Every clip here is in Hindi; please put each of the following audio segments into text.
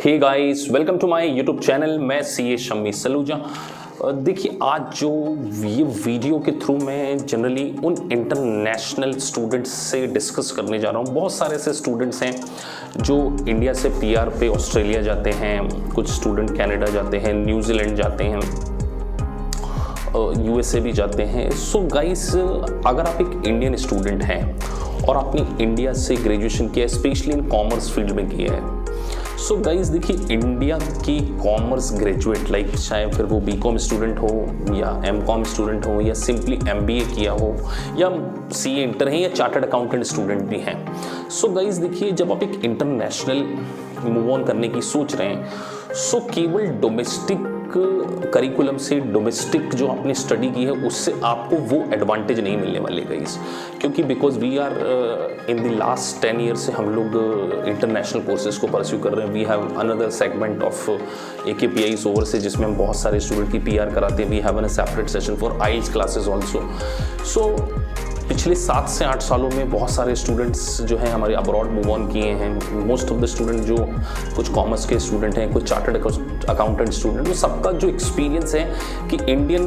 Hey guys, welcome to my YouTube channel. मैं सीए शम्मी सलूजा। देखिए, आज जो ये वीडियो के थ्रू मैं जनरली उन इंटरनेशनल स्टूडेंट्स से डिस्कस करने जा रहा हूँ। बहुत सारे ऐसे स्टूडेंट्स हैं जो इंडिया से पीआर पे ऑस्ट्रेलिया जाते हैं, कुछ स्टूडेंट कनाडा जाते हैं, न्यूजीलैंड जाते हैं, यूएसए भी जाते हैं। सो गाइस, अगर आप एक इंडियन स्टूडेंट हैं और आपने इंडिया से ग्रेजुएशन किया, स्पेशली इन कॉमर्स फील्ड में किया है, सो गाइस देखिए, इंडिया की कॉमर्स ग्रेजुएट, लाइक चाहे फिर वो बीकॉम स्टूडेंट हो या एमकॉम स्टूडेंट हो या सिंपली एमबीए किया हो या सीए इंटर हैं या चार्टर्ड अकाउंटेंट स्टूडेंट भी हैं। सो गाइस देखिए, जब आप एक इंटरनेशनल मूव ऑन करने की सोच रहे हैं, सो केवल डोमेस्टिक करिकुलम से, डोमेस्टिक जो आपने स्टडी की है उससे आपको वो एडवांटेज नहीं मिलने वाले गाइस, क्योंकि because we are in the last 10 year से हम लोग इंटरनेशनल कोर्सेज को परस्यू कर रहे हैं। We have another segment of AKPIs over से, जिसमें हम बहुत सारे स्टूडेंट की PR कराते हैं। We have a separate session for IELTS classes also. So पिछले 7 से 8 सालों में बहुत सारे स्टूडेंट्स जो हैं हमारे अब्रॉड मूव ऑन किए हैं। मोस्ट ऑफ द स्टूडेंट जो कुछ कॉमर्स के स्टूडेंट हैं, कुछ चार्टर्ड अकाउंटेंट स्टूडेंट, वो सबका जो एक्सपीरियंस है कि इंडियन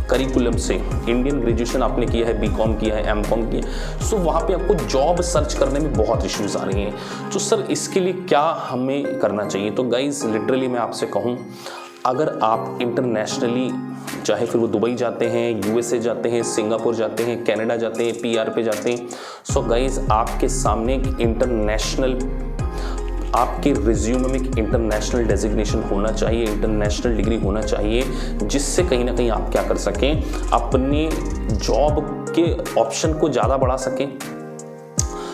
करिकुलम से, इंडियन ग्रेजुएशन आपने किया है, बीकॉम किया है, एमकॉम किया है, सो वहाँ पे आपको जॉब सर्च करने में बहुत इश्यूज आ रही हैं। तो सर, इसके लिए क्या हमें करना चाहिए? तो गाइज लिटरली मैं आपसे कहूँ, अगर आप इंटरनेशनली, चाहे फिर वो दुबई जाते हैं, यूएसए जाते हैं, सिंगापुर जाते हैं, कनाडा जाते हैं, पीआर पे जाते हैं, सो गाइज आपके सामने एक इंटरनेशनल, आपके रिज्यूमे में एक इंटरनेशनल डेजिग्नेशन होना चाहिए, इंटरनेशनल डिग्री होना चाहिए, जिससे कहीं ना कहीं आप क्या कर सकें, अपने जॉब के ऑप्शन को ज़्यादा बढ़ा सकें।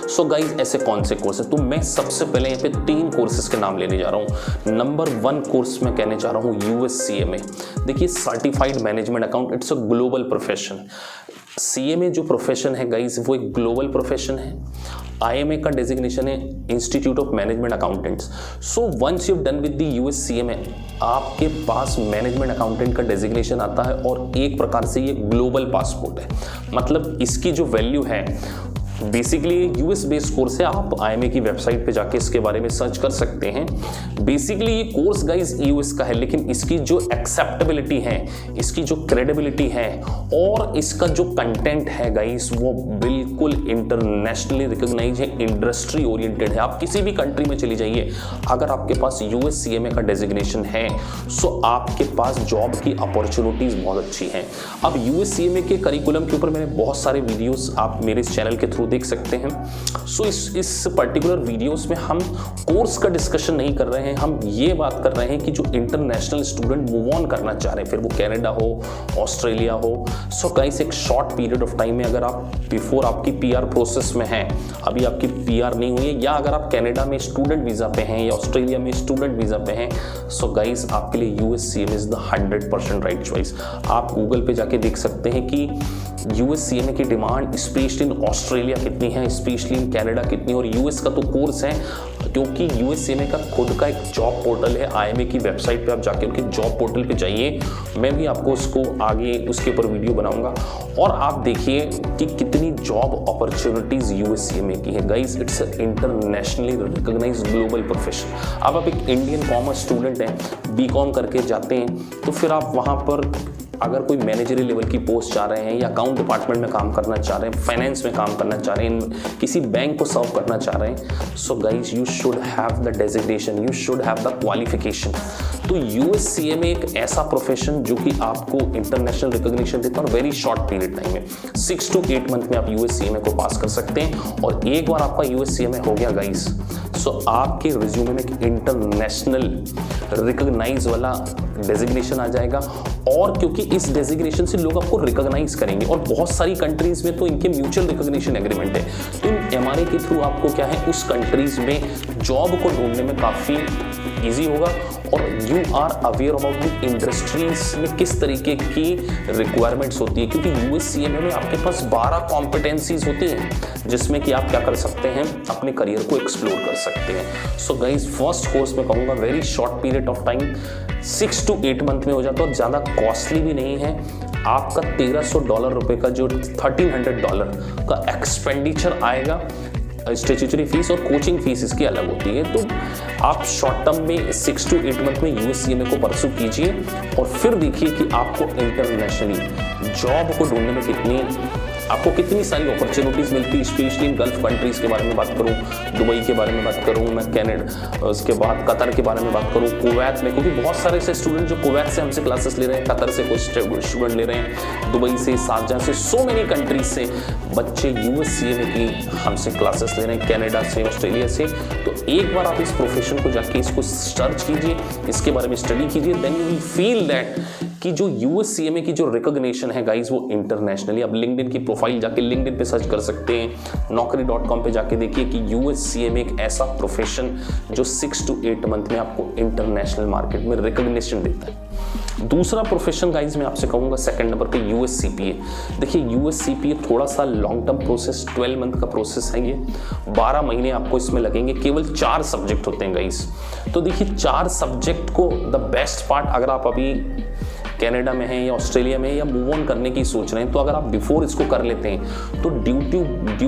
सो गाइज, ऐसे कौन से कोर्स है? तो मैं सबसे पहले यहाँ पे 3 कोर्सेज के नाम लेने जा रहा हूँ। नंबर 1 कोर्स मैं कहने जा रहा हूँ USCMA। देखिए, certified management account, it's a global profession. CMA जो प्रोफेशन है गाइज, वो एक ग्लोबल प्रोफेशन है। IMA का डेजिग्नेशन है institute of management accountants. So once you done with the USCMA, आपके पास मैनेजमेंट अकाउंटेंट का डेजिग्नेशन आता है और एक प्रकार से ये ग्लोबल पासपोर्ट है। मतलब इसकी जो वैल्यू है, बेसिकली US बेस्ड कोर्स है। आप IMA की वेबसाइट पे जाके इसके बारे में सर्च कर सकते हैं। बेसिकली ये कोर्स गाइज US का है, लेकिन इसकी जो एक्सेप्टेबिलिटी है, इसकी जो क्रेडिबिलिटी है और इसका जो कंटेंट है गाइज, वो बिल्कुल इंटरनेशनली रिकॉग्नाइज है, इंडस्ट्री ओरिएंटेड है। आप किसी भी कंट्री में चली जाइए, अगर आपके पास USCMA का डेजिग्नेशन है, सो आपके पास जॉब की अपॉर्चुनिटीज बहुत अच्छी हैं। अब USCMA के करिकुलम के ऊपर मैंने बहुत सारे वीडियोस आप मेरे इस चैनल के थ्रू देख सकते हैं। सो इस पर्टिकुलर वीडियोस में हम कोर्स का डिस्कशन नहीं कर रहे हैं, हम ये बात कर रहे हैं कि जो इंटरनेशनल स्टूडेंट मूव ऑन करना चाह रहे हैं, फिर वो कनाडा हो, ऑस्ट्रेलिया हो, सो गाइस एक शॉर्ट पीरियड ऑफ टाइम में, अगर आप बिफोर आपकी PR प्रोसेस में हैं, अभी आपकी PR नहीं हुई है, या अगर आप कनाडा में स्टूडेंट वीज़ा पे हैं या ऑस्ट्रेलिया में स्टूडेंट वीज़ा पे हैं, सो गाइस आपके लिए USCMA is the 100% right choice. आप गूगल पे जाके देख सकते हैं कि USCMA की डिमांड स्पेशली इन ऑस्ट्रेलिया कितनी है, स्पेशली इन कनाडा कितनी, और US का तो कोर्स है, क्योंकि USCMA का खुद का एक जॉब पोर्टल है। IMA की वेबसाइट पे आप जाके उनके जॉब पोर्टल पे जाइए, मैं भी आपको उसको आगे उसके ऊपर वीडियो बनाऊंगा, और आप देखिए कि कितनी जॉब अपॉर्चुनिटीज USCMA की है। Guys, it's internationally recognised global profession. अब आप एक इंडियन कॉमर्स स्टूडेंट हैं, बीकॉम करके जाते हैं, तो फिर आप वहाँ पर अगर कोई मैनेजरियल लेवल की पोस्ट चाह रहे हैं या अकाउंट डिपार्टमेंट में काम करना चाह रहे हैं, फाइनेंस में काम करना चाह रहे हैं, किसी बैंक को सर्व करना चाह रहे हैं, so guys you should have the designation, you should have the qualification. तो USCMA एक ऐसा प्रोफेशन जो कि आपको इंटरनेशनल रिकॉग्निशन देता है और वेरी शॉर्ट पीरियड टाइम में, 6 to 8 मंथ में आप USCMA को पास कर सकते हैं। और एक बार आपका USCMA हो गया गाइज, सो आपके रिज्यूमे में एक इंटरनेशनल रिकॉग्नाइज वाला डेजिग्नेशन आ जाएगा। और क्योंकि इस डेजिग्नेशन से लोग आपको रिकॉग्नाइज करेंगे, और बहुत सारी कंट्रीज में तो इनके म्यूचुअल रिकॉग्निशन एग्रीमेंट है, तो MRA के थ्रू आपको क्या है, उस कंट्रीज में जॉब को ढूंढने में काफ़ी ईजी होगा। और you are aware about the industries में किस तरीके की रिक्वायरमेंट्स होती है, क्योंकि USCMA में आपके पास 12 कॉम्पिटेंसीज होती हैं, जिसमें कि आप क्या कर सकते हैं, अपने करियर को एक्सप्लोर कर सकते हैं। सो गाइज, फर्स्ट कोर्स में कहूँगा very short period of time, 6 to 8 month में हो जाता है, और ज़्यादा कॉस्टली भी नहीं है। आपका $1300 रुपये का जो $1300 का एक्सपेंडिचर आएगा, स्टैट्यूटरी फीस और कोचिंग फीस इसकी अलग होती है। तो आप शॉर्ट टर्म में 6 to 8 मंथ में यूएससीएमए को परस्यू कीजिए और फिर देखिए कि आपको इंटरनेशनली जॉब को ढूंढने में आपको कितनी सारी अपॉर्चुनिटीज़ मिलती है, स्पेशली इन गल्फ कंट्रीज़ के बारे में बात करूँ, दुबई के बारे में बात करूँ, मैं कनाडा, उसके बाद कतर के बारे में बात करूँ, कुवैत में, क्योंकि बहुत सारे ऐसे स्टूडेंट जो कुवैत से हमसे क्लासेस ले रहे हैं, कतर से कोई स्टूडेंट ले रहे हैं, दुबई से, शारजाह से, सो मेनी कंट्रीज से बच्चे यूएससीएमए की हमसे क्लासेस ले रहे हैं, कनाडा से, ऑस्ट्रेलिया से। तो एक बार आप इस प्रोफेशन को जाके इसको सर्च कीजिए, इसके बारे में स्टडी कीजिए, then you will feel that कि जो यूएससीएमए की जो रिकॉग्निशन है गाइस वो इंटरनेशनली, अब लिंक्डइन की प्रोफाइल जाके लिंक्डइन पे सर्च कर सकते हैं, naukri.com पे जाके देखिए कि यूएससीएमए एक ऐसा प्रोफेशन जो 6 to 8 मंथ में आपको इंटरनेशनल मार्केट में रिकॉग्निशन देता है। दूसरा प्रोफेशन गाइज मैं आपसे कहूँगा सेकंड नंबर पे यूएससीपीए। देखिए यूएससीपीए थोड़ा सा लॉन्ग टर्म प्रोसेस, 12 मंथ का प्रोसेस है ये, 12 महीने आपको इसमें लगेंगे, केवल 4 सब्जेक्ट होते हैं गाइज। तो देखिए 4 सब्जेक्ट को द बेस्ट पार्ट, अगर आप अभी कनाडा में हैं या ऑस्ट्रेलिया में या मूव ऑन करने की सोच रहे हैं, तो अगर आप बिफोर इसको कर लेते हैं तो due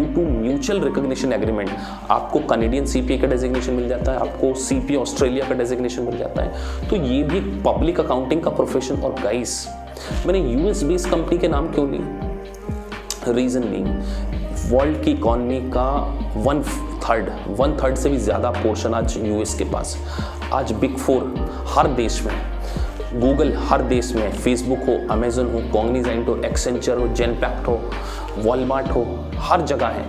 to mutual recognition agreement आपको कनेडियन सीपीए का डेजिग्नेशन मिल जाता है, आपको सीपीए ऑस्ट्रेलिया का डेजिग्नेशन मिल जाता है। तो ये भी पब्लिक अकाउंटिंग का प्रोफेशन। और गाइस मैंने यूएस बेस्ड कंपनी के नाम क्यों ली? रीजन बीइंग वर्ल्ड की इकॉनमी का 1/3 से भी ज़्यादा पोर्शन आज यूएस के पास। आज बिग 4 हर देश में, गूगल हर देश में, फेसबुक हो, अमेजन हो, कॉग्निजेंट हो, एक्सेंचर हो, जेनपैक्ट हो, वॉलमार्ट हो, हर जगह है।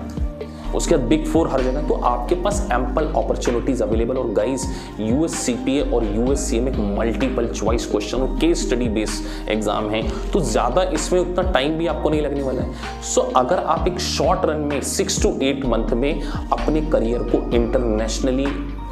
उसके बाद बिग 4 हर जगह, तो आपके पास एम्पल अपॉर्चुनिटीज अवेलेबल। और गाइस यूएससीपीए और यूएससीएमए एक मल्टीपल चॉइस क्वेश्चन और केस स्टडी बेस्ड एग्जाम है, तो ज़्यादा इसमें उतना टाइम भी आपको नहीं लगने वाला है। सो अगर आप एक शॉर्ट रन में 6 to 8 मंथ में अपने करियर को इंटरनेशनली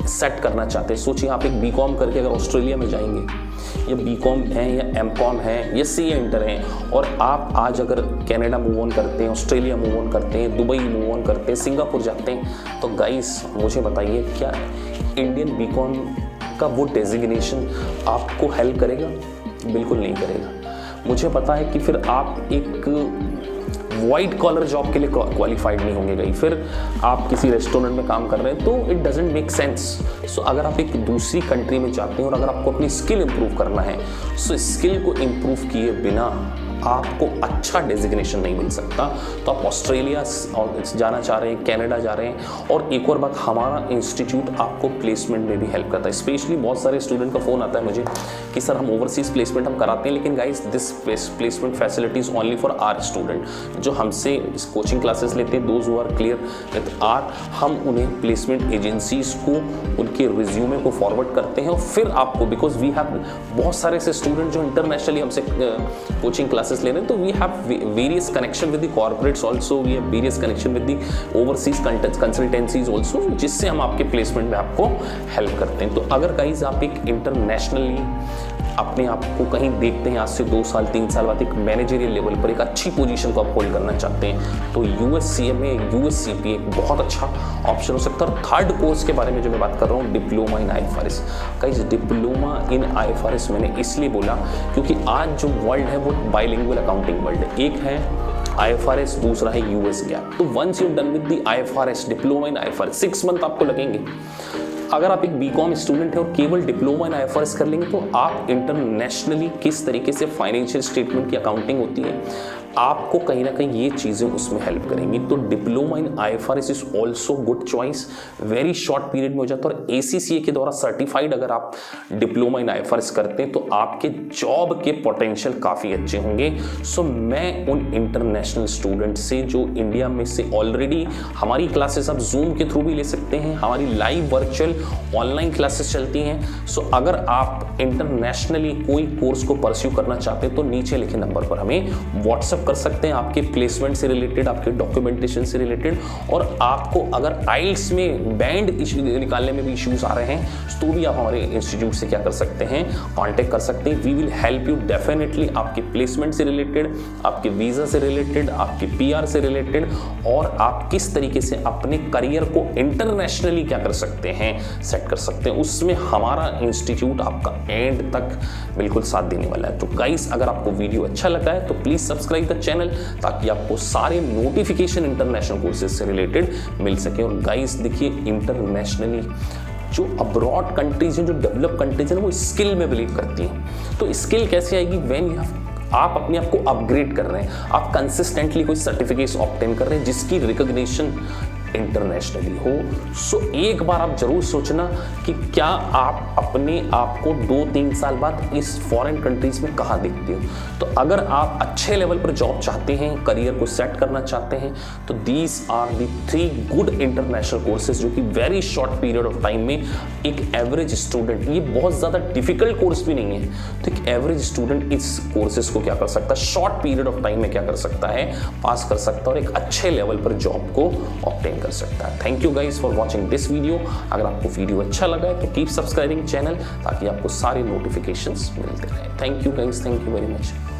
सेट करना चाहते हैं, सोचिए आप एक बीकॉम करके अगर ऑस्ट्रेलिया में जाएंगे, या बीकॉम है या एमकॉम है या सीए इंटर है, और आप आज अगर कनाडा मूव ऑन करते हैं, ऑस्ट्रेलिया मूव ऑन करते हैं, दुबई मूव ऑन करते हैं, सिंगापुर जाते हैं, तो गाइस मुझे बताइए क्या इंडियन बीकॉम का वो डेजिग्नेशन आपको हेल्प करेगा? बिल्कुल नहीं करेगा। मुझे पता है कि फिर आप एक वाइट कॉलर जॉब के लिए क्वालिफाइड नहीं होंगे गई, फिर आप किसी रेस्टोरेंट में काम कर रहे हैं, तो इट डजंट मेक सेंस। सो अगर आप एक दूसरी कंट्री में जाते हैं और अगर आपको अपनी स्किल इंप्रूव करना है, सो स्किल को इंप्रूव किए बिना आपको अच्छा डेजिग्नेशन नहीं मिल सकता। तो आप ऑस्ट्रेलिया जाना चाह रहे हैं, कनाडा जा रहे हैं, और एक और बात, हमारा इंस्टीट्यूट आपको प्लेसमेंट में भी हेल्प करता है। स्पेशली बहुत सारे स्टूडेंट का फ़ोन आता है मुझे कि सर हम ओवरसीज़ प्लेसमेंट हम कराते हैं, लेकिन guys this placement facilities only for our student जो हमसे इस कोचिंग क्लासेस लेते हैं, those who are clear with our, हम उन्हें प्लेसमेंट एजेंसीज को उनके रिज्यूमे को फॉरवर्ड करते हैं, और फिर आपको, बिकॉज वी हैव बहुत सारे ऐसे स्टूडेंट जो इंटरनेशनली हमसे कोचिंग क्लासेस ले रहे हैं, तो we have various connection with the corporates also, we have various connection with the overseas consultancies also, जिससे हम आपके प्लेसमेंट में आपको हेल्प करते हैं। तो अगर गाइज आप एक इंटरनेशनली अपने आप को कहीं देखते हैं आज से 2 साल 3 साल बाद एक मैनेजरियल लेवल पर एक अच्छी पोजीशन को आप होल्ड करना चाहते हैं, तो यूएससीएमए यूएससीपीए एक बहुत अच्छा ऑप्शन हो सकता है। और थर्ड कोर्स के बारे में जो मैं बात कर रहा हूँ, diploma in IFRS. Guys diploma in IFRS मैंने इसलिए बोला क्योंकि आज जो वर्ल्ड है वो बाइलिंगुअल अकाउंटिंग वर्ल्ड है। एक है आईएफआरएस, दूसरा है यूएस गैप। तो once you done with the IFRS, diploma in IFRS, 6 month आपको लगेंगे। अगर आप एक बीकॉम स्टूडेंट हैं और केवल डिप्लोमा इन आईएफआरएस कर लेंगे, तो आप इंटरनेशनली किस तरीके से फाइनेंशियल स्टेटमेंट की अकाउंटिंग होती है, आपको कहीं ना कहीं ये चीज़ें उसमें हेल्प करेंगी। तो diploma in IFRS is also good choice, very short period में हो जाता है, और एसीसीए के द्वारा सर्टिफाइड अगर आप डिप्लोमा इन आईएफआरएस करते हैं तो आपके जॉब के पोटेंशियल काफ़ी अच्छे होंगे। सो मैं उन इंटरनेशनल स्टूडेंट से जो इंडिया में से ऑलरेडी हमारी क्लासेस आप जूम के थ्रू भी ले सकते हैं, हमारी लाइव वर्चुअल ऑनलाइन क्लासेस चलती हैं। सो अगर आप इंटरनेशनली कोई कोर्स को परस्यू करना चाहते हैं तो नीचे लिखे नंबर पर हमें व्हाट्सएप कर सकते हैं, आपके प्लेसमेंट से रिलेटेड, आपके डॉक्यूमेंटेशन से रिलेटेड, और आपको अगर आइल्स में बैंड निकालने में भी इश्यूज आ रहे हैं तो भी आप हमारे इंस्टीट्यूट से क्या कर सकते हैं, कांटेक्ट कर सकते हैं। We will help you definitely आपके प्लेसमेंट से रिलेटेड, आपके वीज़ा से रिलेटेड, आपके पीआर से रिलेटेड, और आप किस तरीके से अपने करियर को इंटरनेशनली क्या कर सकते हैं, सेट कर सकते हैं। उसमें हमारा इंस्टीट्यूट आपका एंड तक बिल्कुल साथ देने वाला है। तो गाइस अगर आपको वीडियो अच्छा लगा है तो प्लीज़ सब्सक्राइब द चैनल, ताकि आपको सारे नोटिफिकेशन इंटरनेशनल कोर्सेज से रिलेटेड मिल सके। और गाइस देखिए इंटरनेशनली जो अब्रॉड कंट्रीज हैं, जो डेवलप कंट्रीज हैं, वो स्किल में बिलीव करती हैं। तो स्किल कैसे आएगी? व्हेन आप अपने आप को अपग्रेड कर रहे हैं, आप कंसिस्टेंटली कोई सर्टिफिकेट्स ऑब्टेन कर रहे हैं जिसकी रिकॉग्निशन इंटरनेशनली हो। सो एक बार आप जरूर सोचना कि क्या आप अपने आप को 2-3 साल बाद इस फॉरेन कंट्रीज में कहाँ देखते हो। तो अगर आप अच्छे लेवल पर जॉब चाहते हैं, करियर को सेट करना चाहते हैं, तो these are the 3 good international courses जो कि very short period of time में एक एवरेज स्टूडेंट, ये बहुत ज़्यादा डिफिकल्ट कोर्स भी नहीं है, तो एक एवरेज स्टूडेंट इस कोर्सेज को क्या कर सकता है, शॉर्ट पीरियड ऑफ टाइम में क्या कर सकता है, पास कर सकता है और एक अच्छे लेवल पर जॉब को ऑब्टेन कर सकता है। Thank you guys for watching this video. अगर आपको वीडियो अच्छा लगा है तो कीप सब्सक्राइबिंग चैनल ताकि आपको सारे नोटिफिकेशंस मिलते रहे। Thank you guys, thank you very much.